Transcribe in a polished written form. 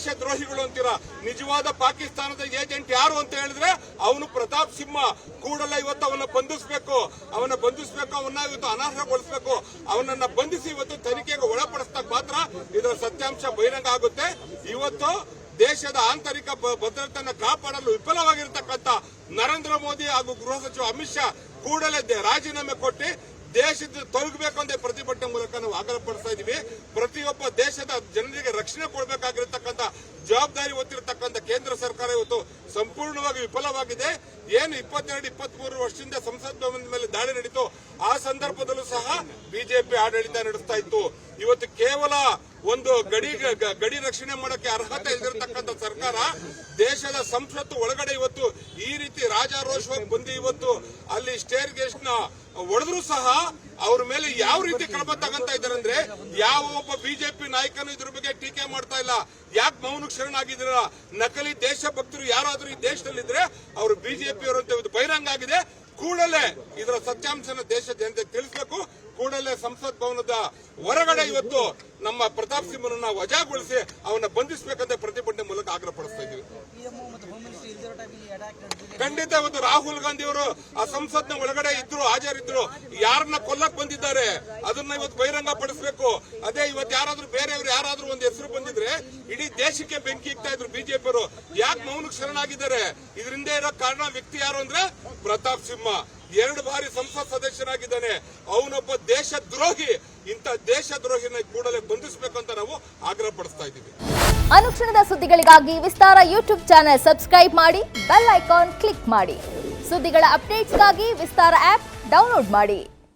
ದೇಶದ್ರೋಹಿಗಳು ಅಂತೀರಾ. ನಿಜವಾದ ಪಾಕಿಸ್ತಾನದ ಏಜೆಂಟ್ ಯಾರು ಅಂತ ಹೇಳಿದ್ರೆ ಅವನು ಪ್ರತಾಪ್ ಸಿಂಹ. ಕೂಡಲೇ ಇವತ್ತು ಅವನ್ನ ಬಂಧಿಸಬೇಕು, ಅವನ್ನ ಇವತ್ತು ಅನರ್ಹಗೊಳಿಸಬೇಕು. ಅವನನ್ನ ಬಂಧಿಸಿ ಇವತ್ತು ತನಿಖೆಗೆ ಒಳಪಡಿಸಿದಾಗ ಮಾತ್ರ ಇದರ ಸತ್ಯಾಂಶ ಬಹಿರಂಗ ಆಗುತ್ತೆ. ಇವತ್ತು ದೇಶದ ಆಂತರಿಕ ಭದ್ರತೆಯನ್ನು ಕಾಪಾಡಲು ವಿಫಲವಾಗಿರತಕ್ಕಂಥ ನರೇಂದ್ರ ಮೋದಿ ಹಾಗೂ ಗೃಹ ಸಚಿವ ಅಮಿತ್ ಶಾ ಕೂಡಲೇ ರಾಜೀನಾಮೆ ಕೊಟ್ಟು ದೇಶದ ತೊಲಗಬೇಕು ಅಂತ ಪ್ರತಿಭಟನೆ ಮೂಲಕ ನಾವು ಆಗ್ರಹಪಡಿಸ್ತಾ ಇದೀವಿ. ಪ್ರತಿಯೊಬ್ಬ ದೇಶದ ಜನರಿಗೆ ರಕ್ಷಣೆ ಕೊಡಬೇಕಾಗಿರತಕ್ಕಂಥ ಜವಾಬ್ದಾರಿ ಹೊತ್ತಿರತಕ್ಕಂಥ ಕೇಂದ್ರ ಸರ್ಕಾರ ಇವತ್ತು ಸಂಪೂರ್ಣವಾಗಿ ವಿಫಲವಾಗಿದೆ. ಏನು 22-23 ವರ್ಷದಿಂದ ಸಂಸತ್ ಭವನದ ಮೇಲೆ ದಾಳಿ ನಡೀತು, ಆ ಸಂದರ್ಭದಲ್ಲೂ ಸಹ ಬಿಜೆಪಿ ಆಡಳಿತ ನಡೆಸ್ತಾ ಇತ್ತು. ಇವತ್ತು ಕೇವಲ ಒಂದು ಗಡಿ ರಕ್ಷಣೆ ಮಾಡೋಕೆ ಅರ್ಹತೆ ಇಲ್ದಿರತಕ್ಕಂಥ ಸರ್ಕಾರ ದೇಶದ ಸಂಸತ್ತು ಒಳಗಡೆ ಇವತ್ತು ಈ ರೀತಿ ರಾಜಾರೋಷವಾಗಿ ಬಂದು ಇವತ್ತು ಅಲ್ಲಿ ಸ್ಟೇರ್ ಗೇಟ್ ನ ಹೊಡೆದ್ರು ಸಹ ಅವ್ರ ಮೇಲೆ ಯಾವ ರೀತಿ ಕ್ರಮ ತಗೊಂತ ಇದ್ದಾರೆ ಅಂದ್ರೆ ಯಾವ ಒಬ್ಬ ಬಿಜೆಪಿ ನಾಯಕನು ಇದ್ರ ಬಗ್ಗೆ ಟೀಕೆ ಮಾಡ್ತಾ ಇಲ್ಲ. ಯಾಕೆ ಮೌನಕ್ಕೆ ಶರಣಾಗಿದ್ದೀರಾ? ನಕಲಿ ದೇಶಭಕ್ತರು ಯಾರಾದ್ರೂ ಈ ದೇಶದಲ್ಲಿದ್ರೆ ಅವರು ಬಿಜೆಪಿಯವರು ಅಂತ ಇವತ್ತು ಬಹಿರಂಗ ಆಗಿದೆ. ಕೂಡಲೇ ಇದರ ಸತ್ಯಾಂಶನ ದೇಶ ಜನತೆ ತಿಳಿಸಬೇಕು. ಕೂಡಲೇ ಸಂಸತ್ ಭವನದ ಹೊರಗಡೆ ಇವತ್ತು ನಮ್ಮ ಪ್ರತಾಪ್ ಸಿಂಹನನ್ನ ವಜಾಗೊಳಿಸಿ ಅವನ್ನ ಬಂಧಿಸಬೇಕಂತ ಪ್ರತಿಭಟನೆ ಮೂಲಕ ಆಗ್ರಹಪಡಿಸ್ತಾ ಇದ್ದೀವಿ. ಖಂಡಿತ ಇವತ್ತು ರಾಹುಲ್ ಗಾಂಧಿ ಅವರು ಆ ಸಂಸತ್ನ ಒಳಗಡೆ ಇದ್ರು, ಹಾಜರಿದ್ರು. ಯಾರನ್ನ ಕೊಲ್ಲಕ್ ಬಂದಿದ್ದಾರೆ ಅದನ್ನ ಇವತ್ತು ಬಹಿರಂಗ ಪಡಿಸಬೇಕು. ಅದೇ ಇವತ್ತು ಯಾರಾದ್ರೂ ಬೇರೆಯವರು ಯಾರಾದ್ರೂ ಒಂದು ಹೆಸರು ಬಂದಿದ್ರೆ ಇಡೀ ದೇಶಕ್ಕೆ ಬೆಂಕಿ ಇಕ್ತಾ ಇದ್ರು ಬಿಜೆಪಿಯವರು. ಯಾಕೆ ಮೌನಕ್ಕೆ ಶರಣಾಗಿದ್ದಾರೆ? ಇದರಿಂದ ಇರೋ ಕಾರಣ ವ್ಯಕ್ತಿ ಯಾರು ಅಂದ್ರೆ ಪ್ರತಾಪ್ ಸಿಂಹ. 2 ಬಾರಿ ಸಂಸತ್ ಸದಸ್ಯರಾಗಿದ್ದಾನೆ. ಅವನೊಬ್ಬ ದೇಶದ್ರೋಹಿ. ಇಂಥ ದೇಶದ್ರೋಹಿನ ಕೂಡಲೇ ಬಂಧಿಸಬೇಕಂತ ನಾವು ಆಗ್ರಹ ಪಡಿಸ್ತಾ ಇದ್ದೀವಿ. ಅನುಕ್ಷಣದ ಸುದ್ದಿಗಳಿಗಾಗಿ ವಿಸ್ತಾರ ಯೂಟ್ಯೂಬ್ ಚಾನೆಲ್ ಸಬ್ಸ್ಕ್ರೈಬ್ ಮಾಡಿ, ಬೆಲ್ ಐಕಾನ್ ಕ್ಲಿಕ್ ಮಾಡಿ. ಸುದ್ದಿಗಳ ಅಪ್ಡೇಟ್ಸ್ಗಾಗಿ ವಿಸ್ತಾರ ಆಪ್ ಡೌನ್ಲೋಡ್ ಮಾಡಿ.